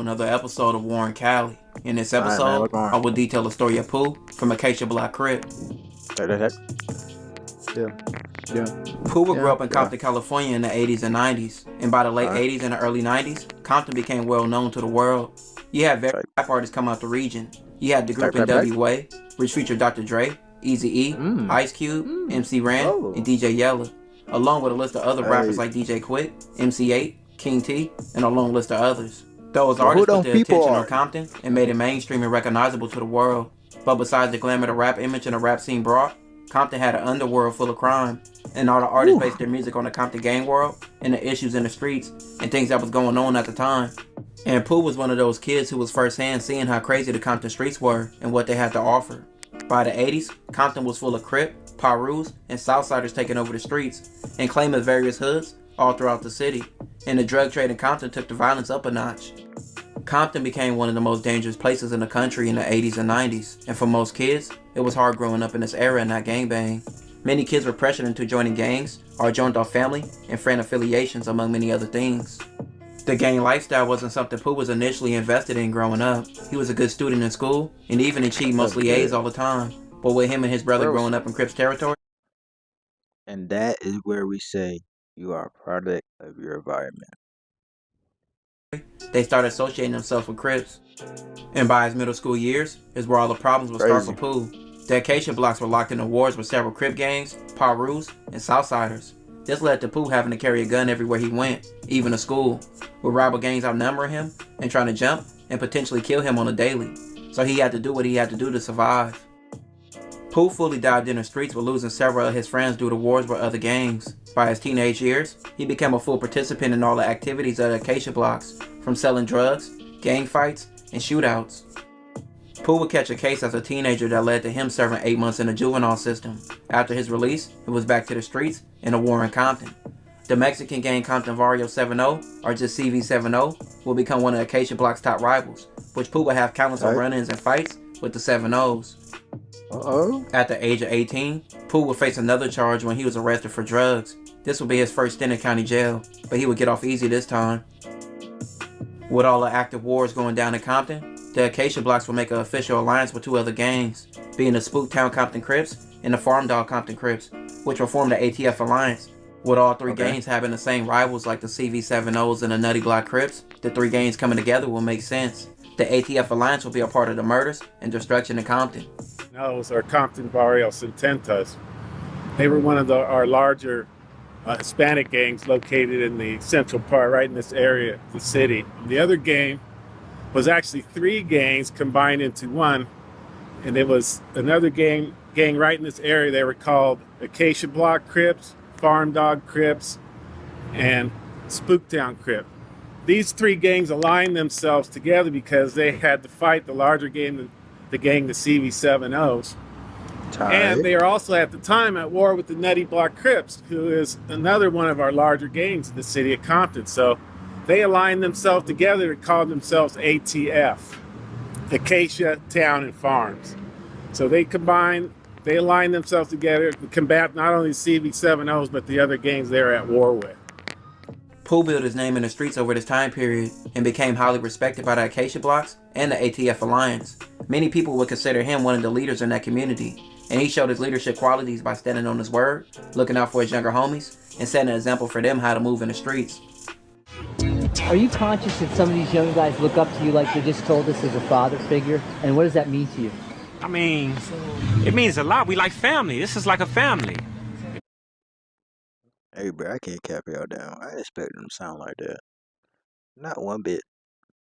Another episode of Warren Cali. In this All right, man, episode, what's going I on? will detail the story of Pooh from Acacia Block Crip. Hey. Yeah. Pooh grew up in Yeah. Compton, California in the 80s and 90s, and by the late Alright. 80s and the early 90s, Compton became well known to the world. You had various Type. rap artists come out the region. You had the group Type. NWA, which featured Dr. Dre, Eazy-E, Ice Cube, MC Ren, Oh. and DJ Yella, along with a list of other rappers Hey. like DJ Quick, MC8, King T, and a long list of others. Those Well, who artists put them their people attention are? on Compton and made it mainstream and recognizable to the world. But besides the glamour the rap image and the rap scene brought, Compton had an underworld full of crime, and all the artists based their music on the Compton gang world and the issues in the streets and things that was going on at the time. And Pooh was one of those kids who was firsthand seeing how crazy the Compton streets were and what they had to offer. By the 80s, Compton was full of Crip, Pirus, and Southsiders taking over the streets and claiming various hoods all throughout the city, and the drug trade in Compton took the violence up a notch. Compton became one of the most dangerous places in the country in the 80s and 90s, and for most kids, it was hard growing up in this era and not gangbang. Many kids were pressured into joining gangs or joined off family and friend affiliations, among many other things. The gang lifestyle wasn't something Pooh was initially invested in growing up. He was a good student in school and even achieved mostly A's all the time. But with him and his brother growing up in Crips territory, And that is where we say you are a product of your environment. they started associating themselves with Crips. And by his middle school years is where all the problems would start for Pooh. The Acacia blocks were locked into wars with several Crip gangs, Pirus, and Southsiders. This led to Pooh having to carry a gun everywhere he went, even to school, with rival gangs outnumbering him and trying to jump and potentially kill him on a daily. So he had to do what he had to do to survive. Pooh fully dived in the streets with losing several of his friends due to wars with other gangs. By his teenage years, he became a full participant in all the activities of the Acacia blocks, from selling drugs, gang fights, and shootouts. Pooh would catch a case as a teenager that led to him serving 8 months in the juvenile system. After his release, it was back to the streets and a war in Compton. The Mexican gang Compton Vario 7-0, or just CV70, will become one of Acacia Block's top rivals, which Pooh would have countless of run-ins and fights with the 7-0s. At the age of 18, Pooh would face another charge when he was arrested for drugs. This would be his first stint in county jail, but he would get off easy this time. With all the active wars going down in Compton, the Acacia blocks will make an official alliance with two other gangs, being the Spooktown Compton Crips and the Farm Dog Compton Crips, which will form the ATF alliance. With all three gangs having the same rivals like the CV70s and the Nutty Block Crips, the three gangs coming together will make sense. The ATF alliance will be a part of the murders and destruction in Compton. Those are Compton Barrio Setentas. They were one of our larger Hispanic gangs located in the central part, right in this area of the city. The other gang was actually three gangs combined into one, and it was another gang right in this area. They were called Acacia Block Crips, Farm Dog Crips, and Spooktown Crip. These three gangs aligned themselves together because they had to fight the larger gang, the CV70s. And they are also at the time at war with the Nutty Block Crips, who is another one of our larger gangs in the city of Compton. So they aligned themselves together and called themselves ATF, Acacia Town and Farms. So they aligned themselves together to combat not only CV70s, but the other gangs they're at war with. Pooh built his name in the streets over this time period and became highly respected by the Acacia blocks and the ATF alliance. Many people would consider him one of the leaders in that community, and he showed his leadership qualities by standing on his word, looking out for his younger homies, and setting an example for them how to move in the streets. Are you conscious that some of these young guys look up to you like they just told us as a father figure? And what does that mean to you? I mean, it means a lot. We like family. This is like a family. Hey, bro, I can't cap y'all down. I expect them to sound like that. Not one bit.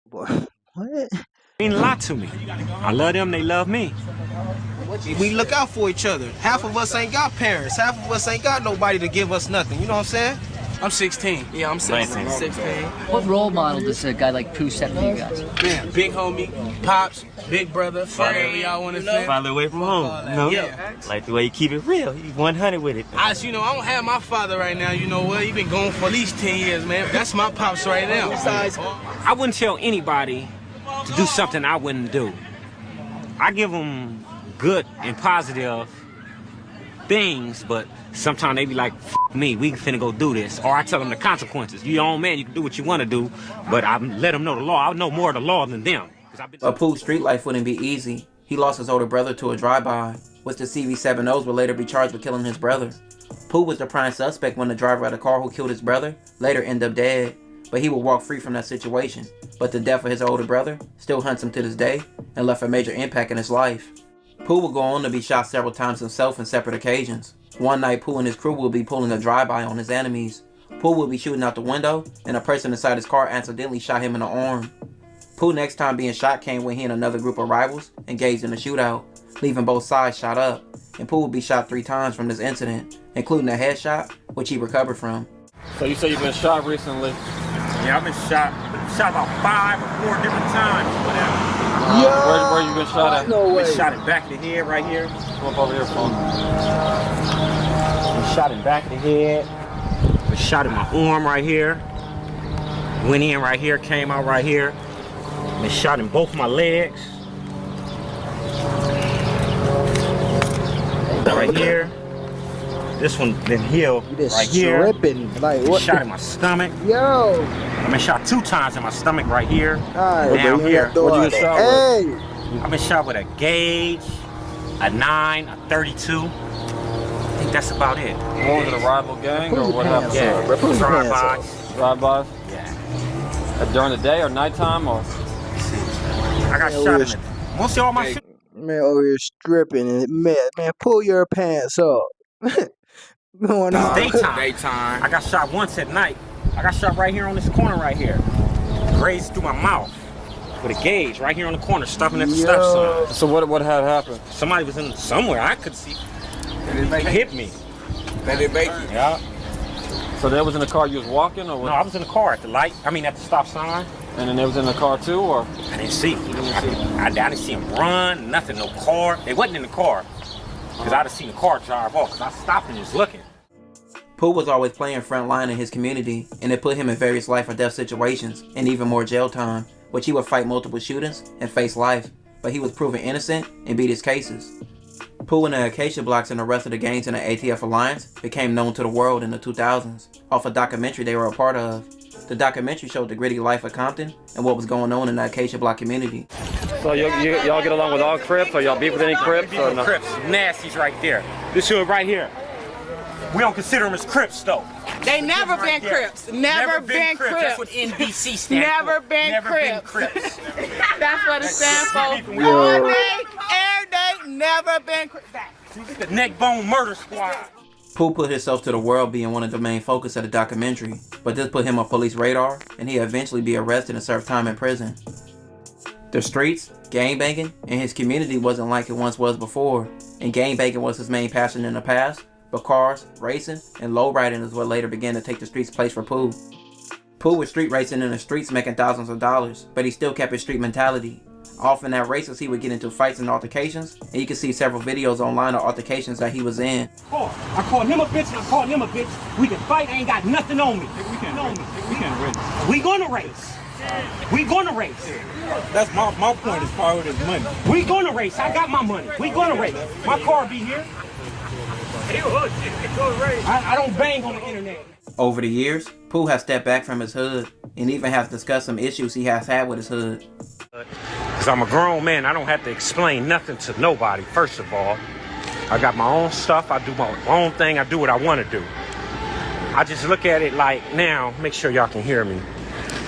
Boy, what? It means a lot to me. I love them. They love me. We look out for each other. Half of us ain't got parents. Half of us ain't got nobody to give us nothing. You know what I'm saying? I'm 16. Yeah, I'm 16. 16. What role model does a guy like Pooh set for you guys? Man, big homie, pops, big brother, whatever y'all want to say. Father away from home, you know? Yeah. Like the way you keep it real. You 100 with it. I don't have my father right now, you know what? He been gone for at least 10 years, man. That's my pops right now. I wouldn't tell anybody to do something I wouldn't do. I give them good and positive things, but sometimes they be like, F me, we finna go do this. Or I tell them the consequences. You your own man, you can do what you want to do, but I let them know the law. I know more of the law than them. But Pooh's street life wouldn't be easy. He lost his older brother to a drive-by, which the CV7Os would later be charged with killing his brother. Pooh was the prime suspect when the driver of the car who killed his brother later ended up dead, but he would walk free from that situation. But the death of his older brother still haunts him to this day and left a major impact in his life. Pooh would go on to be shot several times himself in separate occasions. One night, Pooh and his crew will be pulling a drive-by on his enemies. Pooh will be shooting out the window, and a person inside his car accidentally shot him in the arm. Pooh next time being shot came when he and another group of rivals engaged in a shootout, leaving both sides shot up, and Pooh would be shot 3 times from this incident, including a headshot, which he recovered from. So you say you've been shot recently? Yeah, I've been shot about 5 or 4 different times, whatever. Where you been shot at? No way. Been shot in the back of the head right here. Come up over here, phone. Been shot in the back of the head. Been shot in my arm right here. Went in right here, came out right here. Been shot in both my legs. Right here. This one been healed right here. Like what? Shot in my stomach. Yo. I've been shot 2 times in my stomach right here. Right, down here. What you get shot with? I've been shot with a gauge, a 9, a 32. I think that's about it. What was it, a rival gang or what happened? Yeah, drive-bys. Drive-bys? Yeah. During the day or nighttime or? I got shot in it. Mostly all my shit. Man, over here stripping and man, pull your pants up. Going on. Daytime. I got shot once at night. I got shot right here on this corner right here. Grazed through my mouth with a gauge right here on the corner, stopping at the stop sign. So what had happened? Somebody was in somewhere I could see. They hit me. Yeah. So they was in the car you was walking or what? No, I was in the car at the light. I mean at the stop sign. And then they was in the car too, or? I didn't see. I didn't see him run, nothing, no car. They wasn't in the car. Because I'd have seen the car drive off, because I stopped and was looking. Pooh was always playing front line in his community, and it put him in various life or death situations, and even more jail time, which he would fight multiple shootings and face life, but he was proven innocent and beat his cases. Pooh and the Acacia Blocks and the rest of the gangs in the ATF Alliance became known to the world in the 2000s, off a documentary they were a part of. The documentary showed the gritty life of Compton and what was going on in the Acacia Block community. So y'all get along with all Crips, or y'all beef with any Crips? Or no? Crips, nasties right there. This hood right here. We don't consider them as Crips though. They never been Crips. Never been Crips. That's what NBC stands Never for. been Never Crips. been Crips. That's what it stands for. All day, every day, never been Crips. The Neckbone Murder Squad. Pooh put himself to the world being one of the main focus of the documentary, but this put him on police radar, and he'd eventually be arrested and serve time in prison. The streets, gangbanging, and his community wasn't like it once was before, and gangbanging was his main passion in the past, but cars, racing, and lowriding is what later began to take the streets' place for Pooh. Pooh was street racing in the streets making thousands of dollars, but he still kept his street mentality. Often at races he would get into fights and altercations, and you can see several videos online of altercations that he was in. I called him a bitch and I called him a bitch. We can fight, ain't got nothing on me. We can't race. We gonna race. We gonna race. That's my point is part of this money. We gonna race. I got my money. We gonna race. My car be here. I don't bang on the internet. Over the years, Pooh has stepped back from his hood and even has discussed some issues he has had with his hood. Because I'm a grown man, I don't have to explain nothing to nobody, first of all. I got my own stuff, I do my own thing, I do what I want to do. I just look at it like, now, make sure y'all can hear me.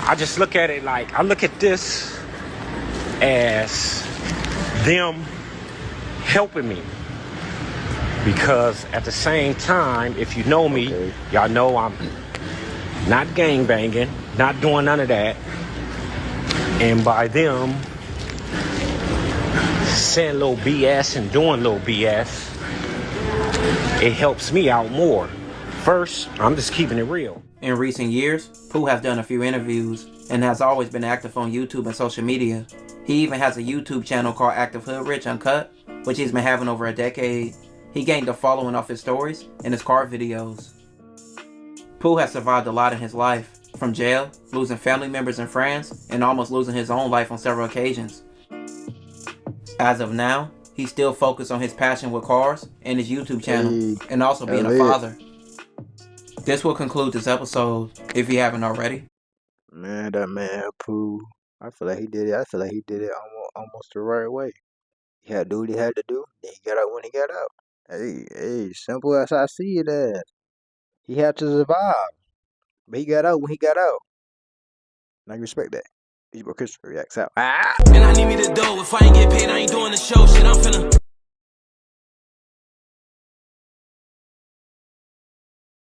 I just look at it like, I look at this as them helping me. Because at the same time, if you know me, y'all know I'm not gangbanging, not doing none of that. And by them saying little BS and doing little BS, it helps me out more. First, I'm just keeping it real. In recent years, Pooh has done a few interviews and has always been active on YouTube and social media. He even has a YouTube channel called Active Hood Rich Uncut, which he's been having over a decade. He gained a following off his stories and his car videos. Pooh has survived a lot in his life, from jail, losing family members and friends, and almost losing his own life on several occasions. As of now, he he's still focused on his passion with cars and his YouTube channel, and also being a Elliot. father. This will conclude this episode, if you haven't already. Man, that man Pooh. I feel like he did it. I feel like he did it almost the right way. He had to do what he had to do. Then he got out when he got out. Hey, simple as I see it as. He had to survive. But he got out when he got out. And I respect that. This boy Christopher reacts out. And I need me to do. If I ain't get paid, I ain't doing the show. Shit, I'm finna.